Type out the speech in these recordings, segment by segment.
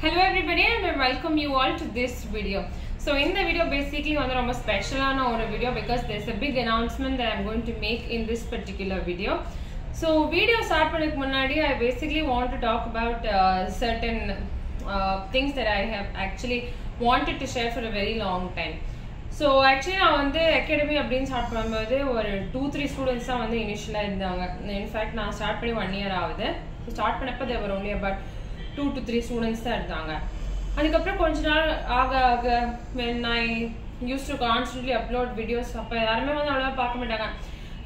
Hello everybody and I welcome you all to this video. So in the video basically a special video because there's a big announcement that I'm going to make in this particular video. So video start pannikku munadi I basically want to talk about certain things that I have actually wanted to share for a very long time. So actually நான் வந்து academy அப்படினு start பண்ணும்போது ஒரு 2-3 students தான் வந்து இனிஷியலா இருந்தாங்க. In fact நான் ஸ்டார்ட் பண்ணி 1 year ஆகுது. ஸ்டார்ட் பண்ணப்ப there were only about 2 to 3 students தான் இருந்தாங்க. அதுக்கு அப்புறம் கொஞ்ச நாள் ஆக when I used to constantly upload videos அப்ப யாருமே வந்து அவ்வளவா பார்க்க மாட்டாங்க.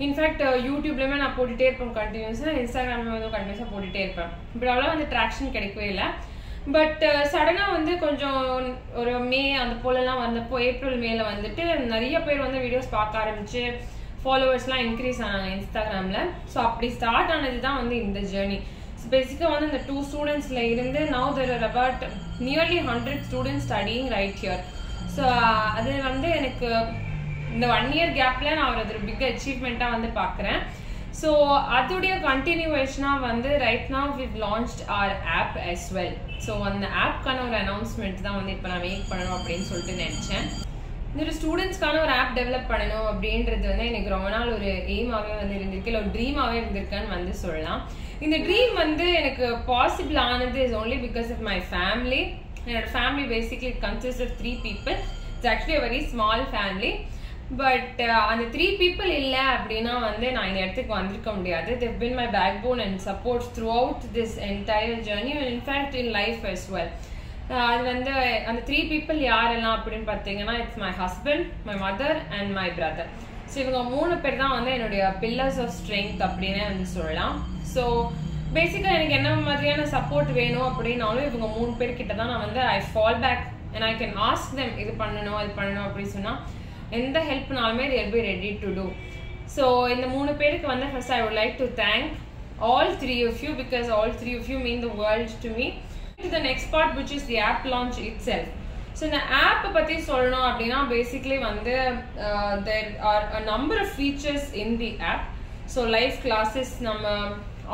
In fact YouTubeலயே நான் போட்டுட்டே இருப்பேன் கண்டினியூஸா, Instagramல வந்து கண்டினியூஸா போட்டுட்டே இருப்பேன். பட் அவ்வளவா அந்த ட்ராக்ஷன் கிடைக்கவே இல்ல. பட் சடனா வந்து கொஞ்சம் ஒரு மே அந்த போலலாம் வந்தப்போ ஏப்ரல் மேல வந்துட்டு நிறைய பேர் வந்து வீடியோஸ் பார்க்க ஆரம்பிச்சு ஃபாலோவர்ஸ்லாம் இன்க்ரீஸ் ஆனாங்க இன்ஸ்டாகிராம்ல. ஸோ அப்படி ஸ்டார்ட் ஆனது தான் வந்து இந்த ஜேர்னி. So basically வந்து இந்த 2 ஸ்டூடெண்ட்ஸ்ல இருந்து now there are about nearly 100 students studying right here. So அது வந்து எனக்கு இந்த 1 year கேப்ல நான் ஒரு big achievement வந்து பார்க்கறேன். So அதுடைய கண்டினியூவேஷனா வந்து right now we've launched our app as well. So அந்த ஆப்க்கான ஒரு அனௌன்ஸ்மெண்ட் தான் வந்து இப்போ நான் மேக் பண்ணணும் அப்படின்னு சொல்லிட்டு நினைச்சேன். இந்த ஸ்டூடெண்ட்ஸ்க்கான ஒரு ஆப் டெவலப் பண்ணணும் அப்படின்றது வந்து எனக்கு ரொம்ப நாள் ஒரு எய்மாவே வந்து இருந்திருக்கு, இல்லை ஒரு ட்ரீமாவே இருந்திருக்கான்னு வந்து சொல்லலாம். இந்த ட்ரீம் வந்து எனக்கு பாசிபிள் ஆனது is only because of my family. என்னோட family basically consist of 3 people. It's actually a very small family. But அந்த 3 people இல்லை அப்படின்னா வந்து நான் இந்த இடத்துக்கு வந்திருக்க முடியாது. They've been my backbone and support throughout this entire journey and in fact in life as well. அது வந்து அந்த 3 people யாரெல்லாம் அப்படின்னு பார்த்தீங்கன்னா it's my husband, my mother and my brother. So இவங்க 3 பேர் தான் வந்து என்னுடைய பில்லர்ஸ் ஆஃப் ஸ்ட்ரென்த் அப்படின்னே வந்து சொல்லலாம். ஸோ பேசிக்காக எனக்கு என்ன மாதிரியான சப்போர்ட் வேணும் அப்படின்னாலும் இவங்க 3 பேர்கிட்ட தான் நான் வந்து I fall back and I can ask them இது பண்ணணும் அது பண்ணணும் அப்படின்னு சொன்னால் எந்த ஹெல்ப்னாலுமே they will be ready to do. So இந்த 3 பேருக்கு வந்து first I would like to thank all 3 of you because all 3 of you mean the world to me. To the next part which is the app launch itself. So இந்த app பத்தி சொல்லணும் அப்படின்னா basically வந்து there are a number of features in the app. So live classes நம்ம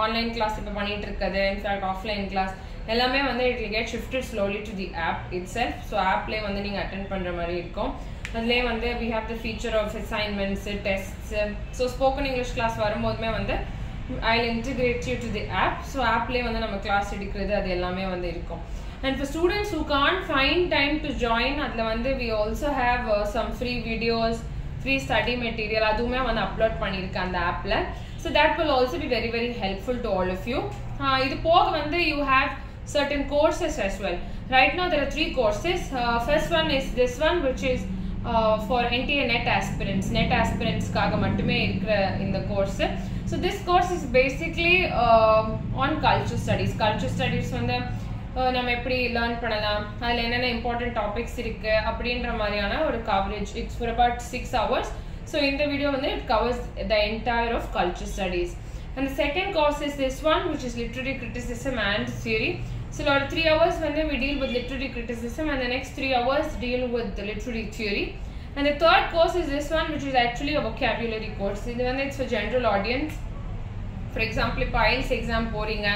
online class இப்போ பண்ணிட்டு இருக்குது, in fact offline class எல்லாமே வந்து it will get shifted slowly to the app itself. So appலே வந்து நீங்கள் அட்டென்ட் பண்ணுற மாதிரி இருக்கும். அதுலேயே வந்து we have the feature of assignments, tests. So spoken English class வரும்போதுமே வந்து I'll integrate you to the app. So appலே வந்து நம்ம கிளாஸ் எடுக்கிறது அது எல்லாமே வந்து இருக்கும். And for students who can't find time to join, அதில் வந்து we also have some free videos, free study material அதுவுமே வந்து அப்லோட் பண்ணியிருக்கேன் அந்த ஆப்பில். So that will also be very very helpful to all of you. இது போக வந்து you have certain courses as well. Right now there are 3 courses. First one is this one which is for NTA net aspirants-காக மட்டுமே இருக்கிற இந்த course. So this course is basically on culture studies வந்து நம்ம எப்படி learn பண்ணலாம், அதில் என்னென்ன important topics இருக்கு அப்படின்ற மாதிரியான ஒரு coverage. It's for about 6 hours. So இந்த வீடியோ வந்து it covers the entire of culture studies. And the second course is this one which is literary criticism and theory. So for 3 hours when we deal with literary criticism and the next 3 hours deal with the literary theory. And the third course is this one which is actually a vocabulary course. It's for general audience. For example, if IELTS exam போறீங்க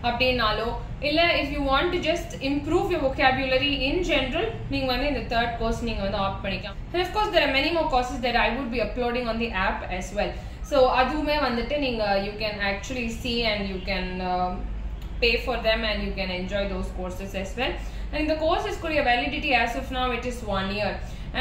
அப்படின்னாலோ இல்லை if you want to just improve your vocabulary in general நீங்கள் வந்து இந்த third course நீங்கள் வந்து opt பண்ணிக்கலாம். And of course there are many more courses that I would be uploading on the app as well. So அதுவுமே வந்துட்டு நீங்கள் you can actually see and you can pay for them and you can enjoy those courses as well. And the courses குரிய validity as of now it is 1 year.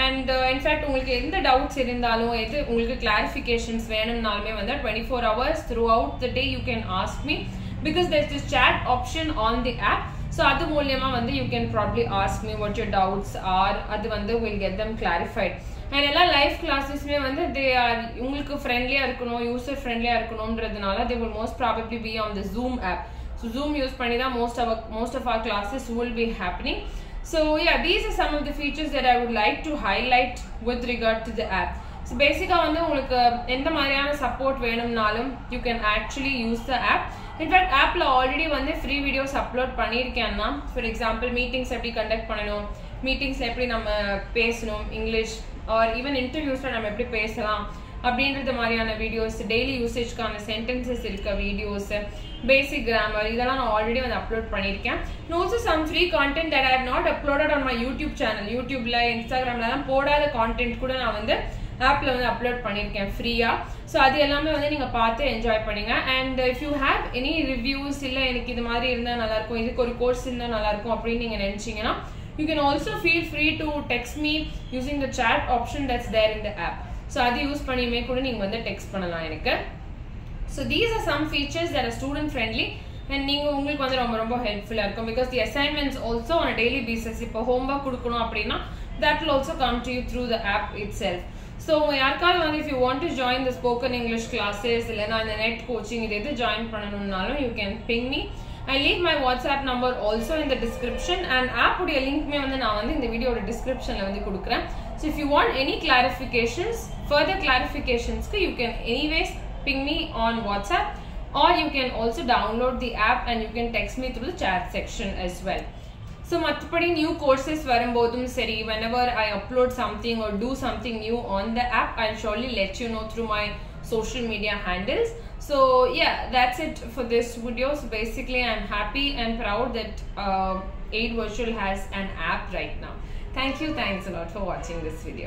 And in fact உங்களுக்கு எந்த doubts இருந்தாலும் எது உங்களுக்கு clarifications வேணும்னாலுமே வந்து 24 hours throughout the day you can ask me because there's this chat option on the app. So அது மூலமா வந்து you can probably ask me what your doubts are. அது வந்து will get them clarified. And எல்லா live கிளாஸஸ்மே வந்து they are உங்களுக்கு ஃப்ரெண்ட்லியா இருக்கணும், யூசர் ஃப்ரெண்ட்லியா இருக்கணும்ன்றதுனால they will most probably be on the Zoom app. So Zoom use பண்ணி தான் most of our classes will be happening. So yeah, these are some of the features that I would like to highlight with regard to the app. So basically வந்து உங்களுக்கு எந்த மாதிரியான support வேணும்னாலும் you can actually use the app. In fact appல already வந்து free videos upload பண்ணியிருக்கேன்னா for example meetings எப்படி conduct பண்ணணும், மீட்டிங்ஸ்ல எப்படி நம்ம பேசணும் இங்கிலீஷ், ஆர் ஈவன் இன்டர்வியூஸ்ல நம்ம எப்படி பேசலாம் அப்படின்றது மாதிரியான வீடியோஸ், டெய்லி யூசேஜ்க்கான சென்டென்சஸ் இருக்க வீடியோஸ், basic grammar இதெல்லாம் நான் ஆல்ரெடி வந்து அப்லோட் பண்ணியிருக்கேன். And also some free content that I have not uploaded on my YouTube channel. YouTubeல இன்ஸ்டாகிராம்லலாம் போடாத கான்டென்ட் கூட நான் வந்து ஆப்ல வந்து அப்லோட் பண்ணியிருக்கேன் ஃப்ரீயா. ஸோ அது எல்லாமே வந்து நீங்கள் பார்த்து என்ஜாய் பண்ணுங்க. And if you have any reviews, இல்லை எனக்கு இது மாதிரி இருந்தால் நல்லாயிருக்கும், இதுக்கு ஒரு கோர்ஸ் இருந்தால் நல்லாயிருக்கும் அப்படின்னு நீங்கள் நினச்சிங்கன்னா you can also feel free to text me using the chat option that's there in the app. So அது யூஸ் பண்ணியுமே கூட நீங்கள் வந்து டெக்ஸ்ட் பண்ணலாம் எனக்கு. So these are some features that are student friendly and நீங்கள் உங்களுக்கு வந்து ரொம்ப ரொம்ப ஹெல்ப்ஃபுல்லாக இருக்கும். Because the assignments also on a daily basis, இப்போ homework கொடுக்கணும் அப்படின்னா that will also come to you through the app itself. So யாருக்காவது வந்து if you want to join the spoken English classes இல்லைனா இந்த net coaching இது எது join பண்ணணும்னாலும் you can ping me. I leave my WhatsApp number also in the description and app உடைய லிங்க்மே வந்து நான் வந்து இந்த வீடியோட டிஸ்கிரிப்ஷன்ல வந்து கொடுக்குறேன். So if you want any clarifications, further clarifications, you can anyways ping me on WhatsApp or you can also download the app and you can text me through the chat section as well. So மற்றபடி new courses வரும்போதும் சரி, whenever I upload something or do something new on the app, I'll surely let you know through my social media handles. So yeah, that's it for this video. So basically I'm happy and proud that Aid Virtual has an app right now. Thanks a lot for watching this video.